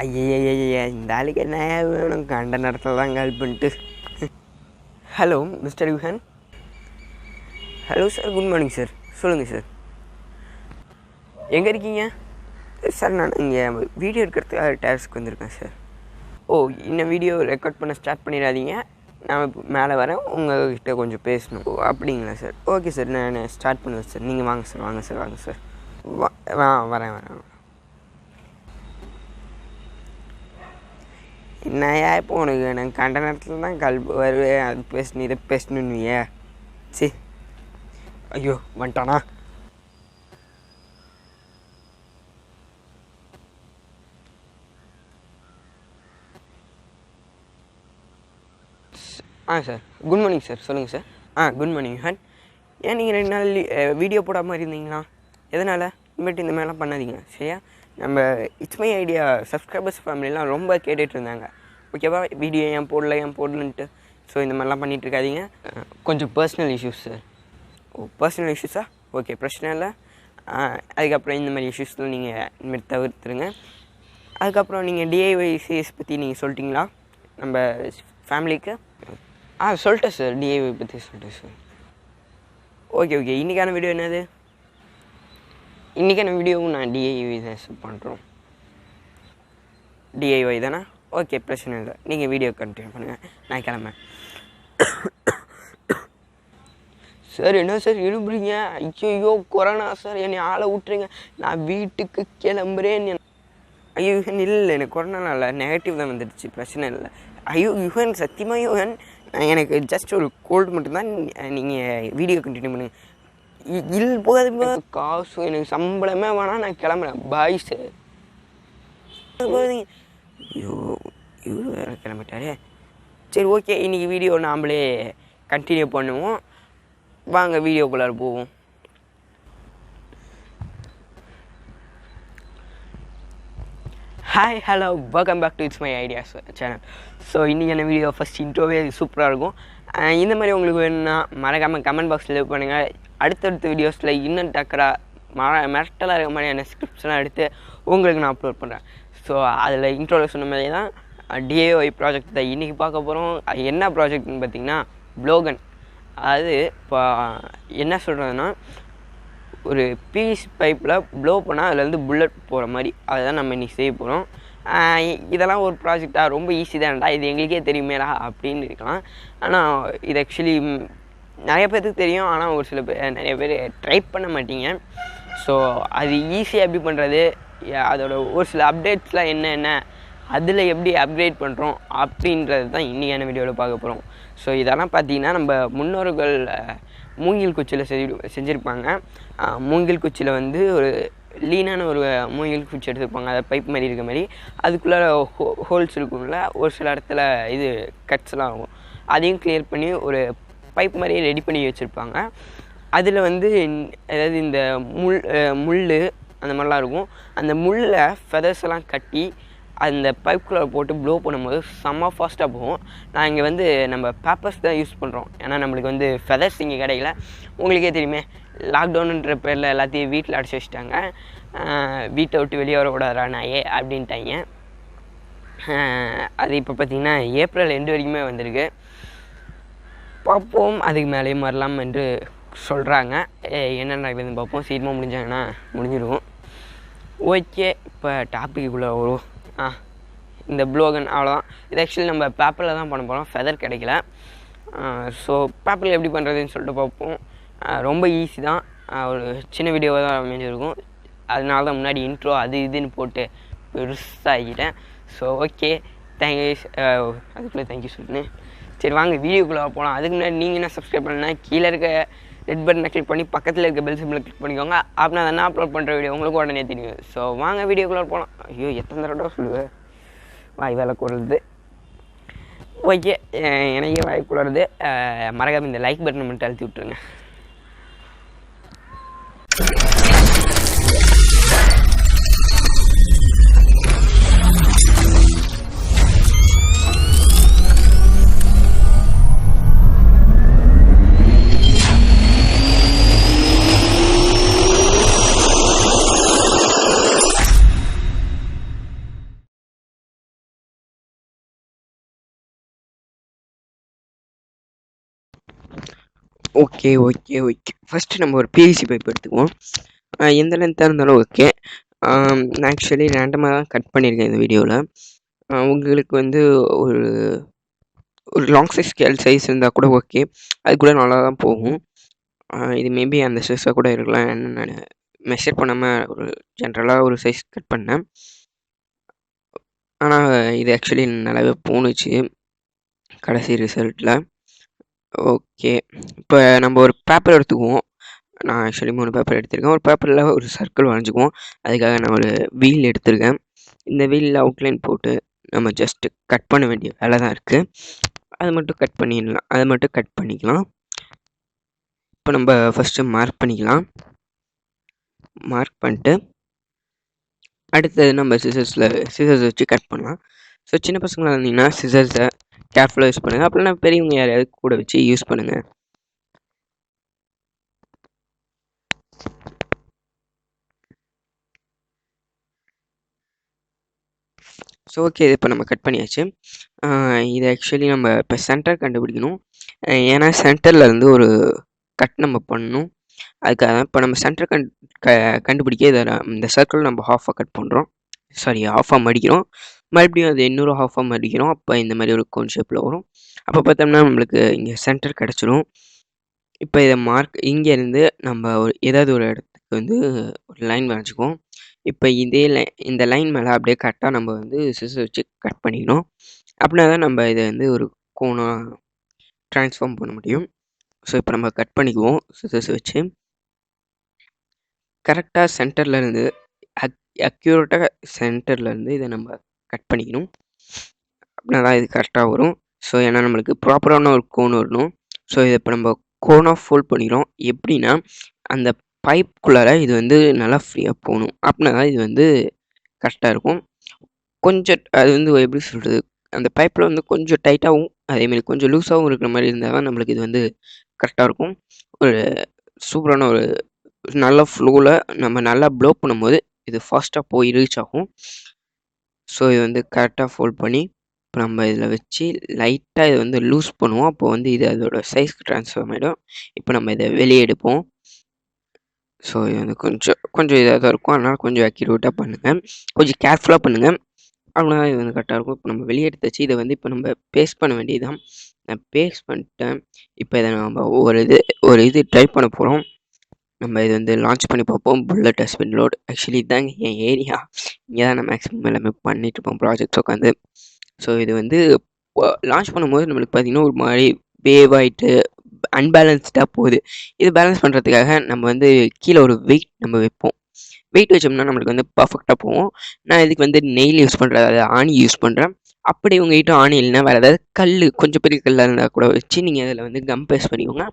ஐயய்யய்ய இந்த ஆளுக்கு என்ன வேணும்? கண்ட நேரத்தில் தான் கால் பண்ணிட்டு. Hello mister Yuhan. Hello sir, good morning sir. சொல்லுங்கள் சார், எங்கே இருக்கீங்க? சார் நான் இங்கே வீடியோ எடுக்கிறதுக்காக டேரஸ்க்கு வந்திருக்கேன் சார். ஓ, இன்னும் வீடியோ ரெக்கார்ட் பண்ண ஸ்டார்ட் பண்ணிடாதீங்க, நான் இப்போ மேலே வரேன், உங்கள்கிட்ட கொஞ்சம் பேசணும். ஓ அப்படிங்களா சார்? ஓகே சார், நான் ஸ்டார்ட் பண்ணுவேன் சார். நீங்கள் வாங்க சார், வாங்க சார், வாங்க சார். வரேன். என்னையா இப்போ உனக்கு நான் கண்ட நேரத்தில் தான் கால் வருவேன், அது பேசணும் இதை பேசணுன்னுவியே. சரி, ஐயோ வந்துட்டானா? Sir good morning sir. சொல்லுங்கள் சார். Good morning Yuhan. ஏன் நீங்கள் 2 நாள் வீடியோ போடாமல் இருந்தீங்களா? எதனால்? இனிமேட்டு இந்த மாதிரிலாம் பண்ணாதீங்க சரியா? நம்ம இட்ஸ் மை ஐடியா சப்ஸ்கிரைபர்ஸ் ஃபேமிலிலாம் ரொம்ப கேட்டுட்டு இருந்தாங்க, ஓகேவா? வீடியோ ஏன் போடலன்ட்டு. ஸோ இந்த மாதிரிலாம் பண்ணிகிட்டு இருக்காதீங்க. கொஞ்சம் பர்சனல் இஷ்யூஸ் சார். ஓ, பர்சனல் இஷ்யூஸா? ஓகே, பிரச்சனை இல்லை. அதுக்கப்புறம் இந்த மாதிரி இஷ்யூஸ்லாம் நீங்கள் இனிமேல் தவிர்த்துருங்க. அதுக்கப்புறம் நீங்கள் டிஐஒய்சிஎஸ் பற்றி நீங்கள் சொல்லிட்டீங்களா நம்ம ஃபேமிலிக்கு? சொல்லிட்டேன் சார், டிஐஒய் பற்றி சொல்லிட்டேன் சார். ஓகே, இன்றைக்கான வீடியோ என்னது? இன்றைக்கான வீடியோவும் நான் டிஐஒய் தான் பண்ணுறோம். டிஐஒய் தானே? ஓகே, பிரச்சனை இல்லை. நீங்கள் வீடியோ கண்டினியூ பண்ணுங்கள், நான் கிளம்பேன். சார் என்ன சார் எழுப்புறீங்க? ஐயோ கொரோனா சார், என்னை ஆளை விட்டுருங்க, நான் வீட்டுக்கு கிளம்புறேன். ஐயோ யுவன், இல்லை எனக்கு கொரோனாலாம் இல்லை, நெகட்டிவ் தான் வந்துடுச்சு, பிரச்சனை இல்லை. ஐயோ யுவன், சத்தியமாக யுவன், எனக்கு ஜஸ்ட் ஒரு கோல்டு மட்டும்தான். நீங்கள் வீடியோ கண்டினியூ பண்ணுங்கள். போகாது, காசு எனக்கு சம்பளமே வேணாம், நான் கிளம்புறேன். Bye sir. ஐயோ இவரு வேறு கிளம்பிட்டாரே. சரி ஓகே, இன்றைக்கி வீடியோ நாம்ளே கண்டினியூ பண்ணுவோம். வாங்க வீடியோக்குள்ளார போவோம். Hi hello, welcome back to it's my ideas channel. So இன்றைக்கி என்ன வீடியோ ஃபஸ்ட் இன்ட்ரோவே சூப்பராக இருக்கும். இந்த மாதிரி உங்களுக்கு வேணும்னா மறக்காமல் கமெண்ட் பாக்ஸில் லீவ் பண்ணுங்கள். அடுத்தடுத்த வீடியோஸில் இன்னும் டக்கராக மிரட்டலாக இருக்க மாதிரியான ஸ்கிரிப்ட்ஸ்லாம் எடுத்து உங்களுக்கு நான் அப்லோட் பண்ணுறேன். ஸோ அதில் இன்ட்ரோவில் சொன்ன மாதிரி தான் டிஐஒய் ப்ராஜெக்ட் தான் இன்றைக்கி பார்க்க போகிறோம். என்ன ப்ராஜெக்ட்னு பார்த்திங்கன்னா ப்ளோகன். அது இப்போ என்ன சொல்கிறதுனா, ஒரு பீஸ் பைப்பில் ப்ளோ பண்ணால் அதுலேருந்து புல்லட் போகிற மாதிரி, அதுதான் நம்ம இன்றைக்கி செய்ய போகிறோம். இதெல்லாம் ஒரு ப்ராஜெக்டாக ரொம்ப ஈஸி தான்டா, இது எங்களுக்கே தெரியுமேடா அப்படின்னு இருக்கலாம். ஆனால் இது ஆக்சுவலி நிறைய பேருக்கு தெரியும், ஆனால் ஒரு சில நிறைய பேர் ட்ரை பண்ண மாட்டீங்க. ஸோ அது ஈஸியாக எப்படி பண்ணுறது, அதோட ஒரு சில அப்டேட்ஸ்லாம் என்னென்ன, அதில் எப்படி அப்கிரேட் பண்ணுறோம் அப்படின்றது தான் இன்றைக்கான வீடியோவில் பார்க்க போகிறோம். ஸோ இதெல்லாம் பார்த்திங்கன்னா நம்ம முன்னோர்கள் மூங்கில் குச்சியில் செஞ்சுருப்பாங்க. மூங்கில் குச்சியில் வந்து ஒரு லீனான ஒரு மூங்கில் குச்சி எடுத்துருப்பாங்க, அதை பைப் மாதிரி இருக்க மாதிரி. அதுக்குள்ளே ஹோல்ஸ் இருக்கும்ல, ஒரு சில இடத்துல இது கட்ஸ்லாம் ஆகும், அதையும் கிளியர் பண்ணி ஒரு பைப் மாதிரி ரெடி பண்ணி வச்சுருப்பாங்க. அதில் வந்து அதாவது இந்த முள் அந்த மாதிரிலாம் இருக்கும். அந்த முள்ளில் ஃபெதர்ஸ் எல்லாம் கட்டி அந்த பைப்புக்குள்ளே போட்டு ப்ளோ பண்ணும்போது செம்ம ஃபாஸ்ட்டாக போகும். நான் இங்கே வந்து நம்ம பேப்பர்ஸ் தான் யூஸ் பண்ணுறோம், ஏன்னா நம்மளுக்கு வந்து ஃபெதர்ஸ் இங்கே கிடைக்கல. உங்களுக்கே தெரியுமே, லாக்டவுனுன்ற பேரில் எல்லாத்தையும் வீட்டில் அடைச்சி வச்சுட்டாங்க. வீட்டை விட்டு வெளியே வரக்கூடாதா நாயே அப்படின்ட்டாங்க. அது இப்போ பார்த்திங்கன்னா ஏப்ரல் எண்டு வரைக்குமே வந்திருக்கு. பார்ப்போம், அதுக்கு மேலேயும் வரலாம் என்று சொல்கிறாங்க. என்ன நடக்குதுன்னு பார்ப்போம். சீக்கிரமாக முடிஞ்சாங்கன்னா முடிஞ்சிடும். ஓகே, இப்போ டாப்பிக்குள்ளே வரும். இந்த ப்ளோகன் அவ்வளோதான். இது ஆக்சுவலி நம்ம பேப்பரில் தான் பண்ண போகிறோம், ஃபெதர் கிடைக்கல. ஸோ பேப்பரில் எப்படி பண்ணுறதுன்னு சொல்லிட்டு பார்ப்போம். ரொம்ப ஈஸி தான், ஒரு சின்ன வீடியோவாக தான் அமைஞ்சிருக்கும். அதனால தான் முன்னாடி இன்ட்ரோ அது இதுன்னு போட்டு பெருசாகிட்டேன். So okay, thank you. அதுக்குள்ளே தேங்க்யூ சொல்லுங்கள். சரி வாங்க வீடியோக்குள்ளே போகலாம். அதுக்கு முன்னாடி நீங்கள் என்ன சப்ஸ்கிரைப் பண்ணலாம், கீழே இருக்க ரெட் பட்டனை கிளிக் பண்ணி பக்கத்தில் இருக்க பெல் சிம்பிளை கிளிக் பண்ணிக்கோங்க. அப்படின்னா அதை நான் அப்லோட் பண்ணுற வீடியோ உங்களுக்கு உடனே தெரியும். ஸோ வாங்க வீடியோக்குள்ளே போகலாம். ஐயோ எத்தனை தடவை சொல்லுவேன், வாய் வேலை கூடுறது. ஓகே, எனக்கே வாய் கூடுறது. மறக்காம இந்த லைக் பட்டனை மட்டும் அழுத்தி விட்ருங்க. ஓகே ஓகே ஓகே ஃபஸ்ட்டு நம்ம ஒரு பிவிசி பைப் எடுத்துக்குவோம். எந்த லென்த்தாக இருந்தாலும் ஓகே. நான் ஆக்சுவலி ரேண்டமாக தான் கட் பண்ணியிருக்கேன் இந்த வீடியோவில். உங்களுக்கு வந்து ஒரு ஒரு லாங் ஸ்கேல் சைஸ் இருந்தால் கூட ஓகே. அது கூட நல்லா தான் போகும். இது மேபி அந்த சைஸாக கூட இருக்கலாம். நான் மெஷர் பண்ணாமல் ஒரு ஜென்ரலாக ஒரு சைஸ் கட் பண்ணேன். ஆனால் இது ஆக்சுவலி நல்லாவே போணுச்சு கடைசி ரிசல்ட்டில். ஓகே, இப்போ நம்ம ஒரு பேப்பர் எடுத்துக்குவோம். நான் ஆக்சுவலி 3 பேப்பர் எடுத்திருக்கேன். ஒரு பேப்பரில் ஒரு சர்க்கிள் வரைஞ்சிக்குவோம். அதுக்காக நான் ஒரு வீல் எடுத்திருக்கேன். இந்த வீலில் அவுட்லைன் போட்டு நம்ம ஜஸ்ட்டு கட் பண்ண வேண்டிய வேலை தான் இருக்குது. அதை மட்டும் கட் பண்ணிக்கலாம். இப்போ நம்ம ஃபஸ்ட்டு மார்க் பண்ணிக்கலாம். மார்க் பண்ணிட்டு அடுத்தது நம்ம சிசர்ஸ் வச்சு கட் பண்ணலாம். ஸோ சின்ன பசங்களாக இருந்தீங்கன்னா சிசர்ஸை கேர்ஃபுல்லாக யூஸ் பண்ணுங்கள். அப்படின்னா பெரியவங்க யாரையாவது கூட வச்சு யூஸ் பண்ணுங்கள். ஸோ ஓகே, இது இப்போ நம்ம கட் பண்ணியாச்சு. இது ஆக்சுவலி நம்ம இப்போ சென்டர் கண்டுபிடிக்கணும். ஏன்னா சென்டரில் இருந்து ஒரு கட் நம்ம பண்ணணும். அதுக்காக இப்போ நம்ம சென்டர் கண்டுபிடிக்க இதை இந்த சர்க்கிள் நம்ம ஹாஃபாக கட் பண்ணுறோம். ஹாஃபாக மடிக்கிறோம். மறுபடியும் அது இன்னொரு ஹாஃபாக மடிக்கிறோம். அப்போ இந்த மாதிரி ஒரு கோன் ஷேப்பில் வரும். அப்போ பார்த்தோம்னா நம்மளுக்கு இங்கே சென்டர் கிடச்சிடும். இப்போ இதை இங்கேருந்து நம்ம ஏதாவது ஒரு இடத்துக்கு வந்து ஒரு லைன் வரைஞ்சிக்குவோம். இப்போ இந்த லைன் மேலே அப்படியே கரெக்டாக நம்ம வந்து சிசர் வச்சு கட் பண்ணிக்கணும். அப்படின்னா தான் நம்ம இதை வந்து ஒரு கோனாக ட்ரான்ஸ்ஃபார்ம் பண்ண முடியும். ஸோ இப்போ நம்ம கட் பண்ணிக்குவோம் சிசர்ஸ் வச்சு. கரெக்டாக சென்டர்லேருந்து அக்யூரேட்டாக சென்டர்லேருந்து இதை நம்ம கட் பண்ணிக்கணும். அப்படின்னா தான் இது கரெக்டாக வரும். ஸோ ஏன்னா நம்மளுக்கு ப்ராப்பரான ஒரு கோன் வரணும். ஸோ இதை இப்போ நம்ம கோனாக ஃபோல்ட் பண்ணிக்கிறோம். எப்படின்னா அந்த பைப்புக்குள்ளார இது வந்து நல்லா ஃப்ரீயாக போகணும். அப்படின்னா தான் இது வந்து கரெக்டாக இருக்கும். கொஞ்சம் அது வந்து எப்படி சொல்கிறது, அந்த பைப்பில் வந்து கொஞ்சம் டைட்டாகவும் அதேமாரி கொஞ்சம் லூஸாகவும் இருக்கிற மாதிரி இருந்தால் தான் நம்மளுக்கு இது வந்து கரெக்டாக இருக்கும். ஒரு சூப்பரான ஒரு நல்ல ஃப்ளோவில் நம்ம நல்லா ப்ளோ பண்ணும்போது இது ஃபாஸ்ட்டாக போய் ரீச் ஆகும். ஸோ இது வந்து கரெக்டாக ஃபோல்ட் பண்ணி இப்போ நம்ம இதில் வச்சு லைட்டாக இதை வந்து லூஸ் பண்ணுவோம். அப்போ வந்து இது அதோட சைஸ்க்கு ட்ரான்ஸ்ஃபார்ம் ஆகிடும். இப்போ நம்ம இதை வெளியே எடுப்போம். ஸோ இது வந்து கொஞ்சம் இதாக தான் இருக்கும். அதனால் கொஞ்சம் அக்யூரேட்டாக பண்ணுங்கள், கொஞ்சம் கேர்ஃபுல்லாக பண்ணுங்கள். அப்படின்னா இது வந்து கரெக்டாக இருக்கும். இப்போ நம்ம வெளியே எடுத்து வச்சு இதை வந்து இப்போ நம்ம பேஸ்ட் பண்ண வேண்டியதுதான். நான் பேஸ்ட் பண்ணிட்டேன். இப்போ இதை நம்ம ஒரு இது ட்ரை பண்ண போகிறோம். நம்ம இது வந்து லான்ச் பண்ணி பார்ப்போம். Bullet husband load. ஆக்சுவலி இதாங்க என் ஏரியா. இங்கே தான் நான் மேக்ஸிமம் எல்லாமே பண்ணிகிட்ருப்போம் ப்ராஜெக்ட்ஸ் உட்காந்து. ஸோ இது வந்து லான்ச் பண்ணும்போது நம்மளுக்கு பார்த்திங்கன்னா ஒரு மாதிரி வேவ் ஆகிட்டு அன்பேலன்ஸ்டாக போகுது. இது பேலன்ஸ் பண்ணுறதுக்காக நம்ம வந்து கீழே ஒரு வெயிட் நம்ம வைப்போம். வெயிட் வச்சோம்னா நம்மளுக்கு வந்து பர்ஃபெக்டாக போகும். நான் இதுக்கு வந்து நெயில் யூஸ் பண்ணுறேன், அதாவது ஆணி யூஸ் பண்ணுறேன். அப்படி உங்கள்கிட்ட ஆணி இல்லைன்னா வேறு ஏதாவது கொஞ்சம் பெரிய கல்லாக இருந்தால் கூட வச்சு நீங்கள் அதில் வந்து கம் பேஸ்ட் பண்ணிக்கோங்க.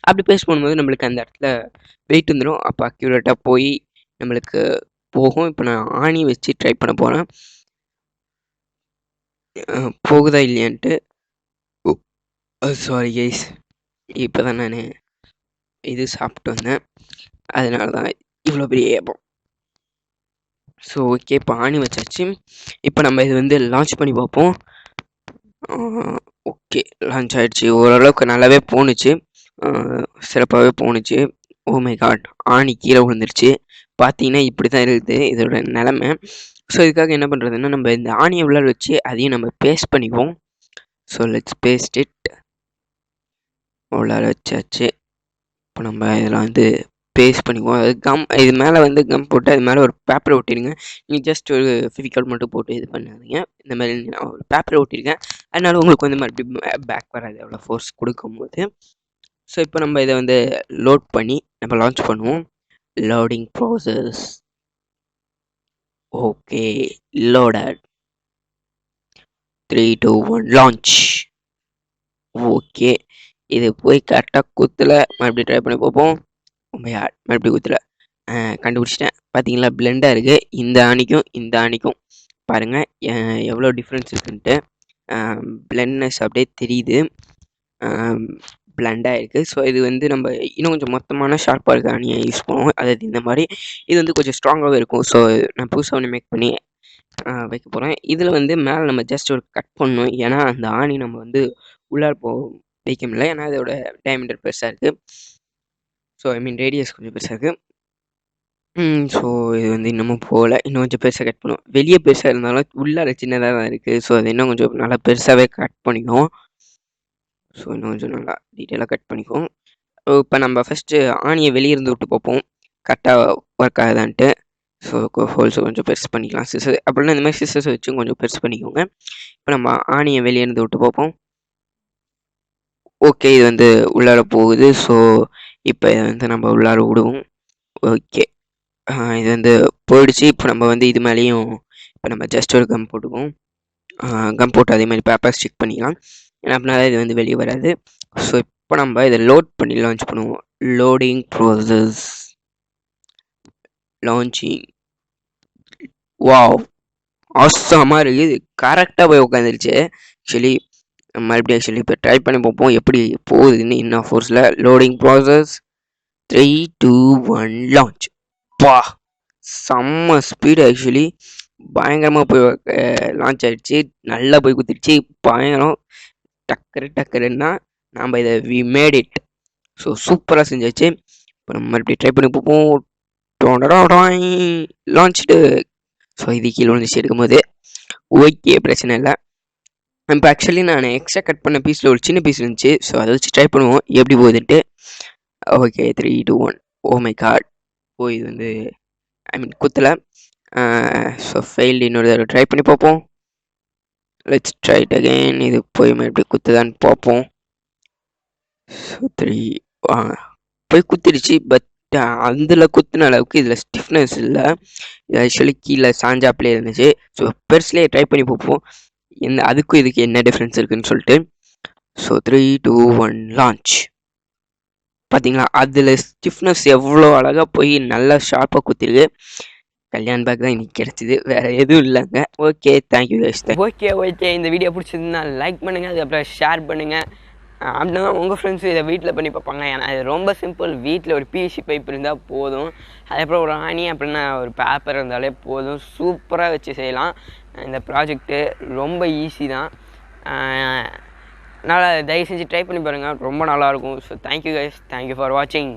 அப்படி பேஸ்ட் பண்ணும்போது நம்மளுக்கு அந்த இடத்துல வெயிட் வந்துடும். அப்போ அக்யூரேட்டாக போய் நம்மளுக்கு போகும். இப்போ நான் ஆணி வச்சு ட்ரை பண்ண போகிறேன், போகுதா இல்லையான்ட்டு. சாரி கைஸ், இப்போ தான் நான் இது சாப்பிட்டு வந்தேன், அதனால தான் இவ்வளோ பெரிய ஏப்பம். ஸோ ஓகே, இப்போ ஆணி வச்சாச்சு. இப்போ நம்ம இது வந்து லான்ச் பண்ணி பார்ப்போம். ஓகே, லான்ச் ஆகிடுச்சு. ஓரளவுக்கு நல்லாவே போணுச்சு, சிறப்பாகவே போணுச்சு. ஓ மை காட், ஆணி கீழே விழுந்துருச்சு. பார்த்தீங்கன்னா இப்படி தான் இருக்குது இதோட நிலமை. ஸோ இதுக்காக என்ன பண்ணுறதுன்னா, நம்ம இந்த ஆணியை உள்ளார வச்சு அதையும் நம்ம பேஸ்ட் பண்ணிக்குவோம். So let's paste it. உள்ளார வச்சாச்சு. இப்போ நம்ம இதில் வந்து பேஸ்ட் பண்ணிக்குவோம். அது இது மேலே வந்து கம் போட்டு அது மேலே ஒரு பேப்பரை ஒட்டிடுங்க. நீங்கள் ஜஸ்ட் ஒரு ஃபெவிகால் மட்டும் போட்டு இது பண்ணாதீங்க. இந்த மாதிரி நான் ஒரு பேப்பரை ஒட்டியிருக்கேன், அதனால உங்களுக்கு வந்து மறுபடியும் பேக் வராது அவ்வளோ ஃபோர்ஸ் கொடுக்கும்போது. ஸோ இப்போ நம்ம இதை வந்து லோட் பண்ணி நம்ம லான்ச் பண்ணுவோம். Loading process. Okay, loaded. 3, 2, 1 launch. Okay, இது போய் கரெக்டாக குத்துல மறுபடியும் ட்ரை பண்ணி பார்ப்போம். மறுபடியும் குத்துல கண்டுபிடிச்சிட்டேன். பார்த்தீங்களா, பிளெண்டாக இருக்குது. இந்த ஆணிக்கும் பாருங்கள் எவ்வளோ டிஃப்ரென்ஸ் இருக்குன்ட்டு. பிளெண்ட்னஸ் அப்படியே தெரியுது, பிளண்டாக இருக்குது. ஸோ இது வந்து நம்ம இன்னும் கொஞ்சம் மொத்தமான ஷார்ப்பாக இருக்க ஆணியை யூஸ் பண்ணுவோம். அதாவது இந்த மாதிரி இது வந்து கொஞ்சம் ஸ்ட்ராங்காகவே இருக்கும். ஸோ நான் புதுசாக ஒன்று மேக் பண்ணி வைக்க போகிறேன். இதில் வந்து மேலே நம்ம ஜஸ்ட் ஒரு கட் பண்ணணும். ஏன்னா அந்த ஆணி நம்ம வந்து உள்ளார வைக்க முடியல, ஏன்னா அதோட டயமீட்டர் பெருசாக இருக்குது. ஸோ ஐ மீன் ரேடியஸ் கொஞ்சம் பெருசாக இருக்குது. ஸோ இது வந்து இன்னமும் போகல, இன்னும் கொஞ்சம் பெருசாக கட் பண்ணுவோம். வெளியே பெருசாக இருந்தாலும் உள்ளார சின்னதாக தான் இருக்குது. ஸோ அது இன்னும் கொஞ்சம் நல்லா பெருசாகவே கட் பண்ணிக்குவோம். ஸோ இன்னும் கொஞ்சம் நல்லா டீட்டெயிலாக கட் பண்ணிக்குவோம். இப்போ நம்ம ஃபஸ்ட்டு ஆணியை வெளியே இருந்து விட்டு பார்ப்போம் கரெக்டாக ஒர்க் ஆகுதான்ட்டு. ஸோ ஹோல்ஸை கொஞ்சம் பெருசு பண்ணிக்கலாம். சிசர் அப்படின்னா இந்த மாதிரி சிசர்ஸ் வச்சு கொஞ்சம் பெருசு பண்ணிக்கோங்க. இப்போ நம்ம ஆணியை வெளியே இருந்து விட்டு பார்ப்போம். ஓகே, இது வந்து உள்ளார போகுது. ஸோ இப்போ இதை வந்து நம்ம உள்ளார விடுவோம். ஓகே, இது வந்து போயிடுச்சு. இப்போ நம்ம வந்து இது மேலேயும் இப்போ நம்ம ஜஸ்ட் ஒரு கம் போட்டுக்குவோம். கம் போட்டு அதே மாதிரி பேப்பர் ஸ்டிக் பண்ணிக்கலாம். ஏன்னா அப்படின்னா இது வந்து வெளியே வராது. ஸோ இப்போ நம்ம இதை லோட் பண்ணி லான்ச் பண்ணுவோம். Loading process, launching. வாவ், ஆசமாக இருக்குது. இது கரெக்டாக போய் உட்காந்துருச்சு. ஆக்சுவலி மறுபடியும் ஆக்சுவலி இப்போ ட்ரை பண்ணி பார்ப்போம் எப்படி போகுதுன்னு. இன்னும் ஃபோர்ஸில் லோடிங் ப்ராசஸ். 3, 2, 1 லான்ச். பா, செம்ம ஸ்பீடு. ஆக்சுவலி பயங்கரமாக போய் லான்ச் ஆகிடுச்சு. நல்லா போய் குத்திடுச்சு. பயங்கரம். டக்குன்னா நாம் இதை வி மேட் இட். ஸோ சூப்பராக செஞ்சாச்சு. இப்போ நம்ம மறுபடியும் ட்ரை பண்ணி பார்ப்போம். லான்ச்டு. ஸோ இது கீழே விழுந்துச்சு எடுக்கும்போது. ஓகே, பிரச்சனை இல்லை. இப்போ ஆக்சுவலி நான் எக்ஸ்ட்ரா கட் பண்ண பீஸில் ஒரு சின்ன பீஸ் இருந்துச்சு. ஸோ அதை வச்சு ட்ரை பண்ணுவோம் எப்படி போகுதுன்ட்டு. ஓகே, 3, 2, 1. Oh my god. இது வந்து ஐ மீன் குத்தலை. So failed. இன்னொரு தடவை ட்ரை பண்ணி பார்ப்போம். Let's try it again. இது போய் எப்படி குத்துதான்னு பார்ப்போம். ஸோ 3 போய் குத்திடுச்சு. பட் அதில் குத்துன அளவுக்கு இதில் ஸ்டிஃப்னஸ் இல்லை. இது ஆக்சுவலி கீழே சாஞ்சாப்லேயே இருந்துச்சு. ஸோ பெருசுலேயே ட்ரை பண்ணி பார்ப்போம் அதுக்கும் இதுக்கு என்ன டிஃப்ரென்ஸ் இருக்குன்னு சொல்லிட்டு. So 3, 2, 1 launch. பார்த்தீங்களா, அதில் ஸ்டிஃப்னஸ் எவ்வளோ அழகாக போய் நல்லா ஷார்ப்பாக குத்திருக்கு. கல்யாண் பேக் தான் இன்னைக்கு கிடச்சிது, வேறு எதுவும் இல்லைங்க. Okay, thank you guys. ஓகே, இந்த வீடியோ பிடிச்சதுன்னா லைக் பண்ணுங்கள், அதுக்கப்புறம் ஷேர் பண்ணுங்கள். அப்படின்னா உங்கள் ஃப்ரெண்ட்ஸும் இதை வீட்டில் பண்ணி பார்ப்பாங்க. ஏன்னா அது ரொம்ப சிம்பிள். வீட்டில் ஒரு பிவிசி பைப் இருந்தால் போதும். அதுக்கப்புறம் ஒரு ஆணி அப்படின்னா ஒரு பேப்பர் இருந்தாலே போதும். சூப்பராக வச்சு செய்யலாம். இந்த ப்ராஜெக்ட்டு ரொம்ப ஈஸி தான். நல்லா தயவு செஞ்சு ட்ரை பண்ணி பாருங்கள், ரொம்ப நல்லாயிருக்கும். So thank you guys, thank you for வாட்சிங்.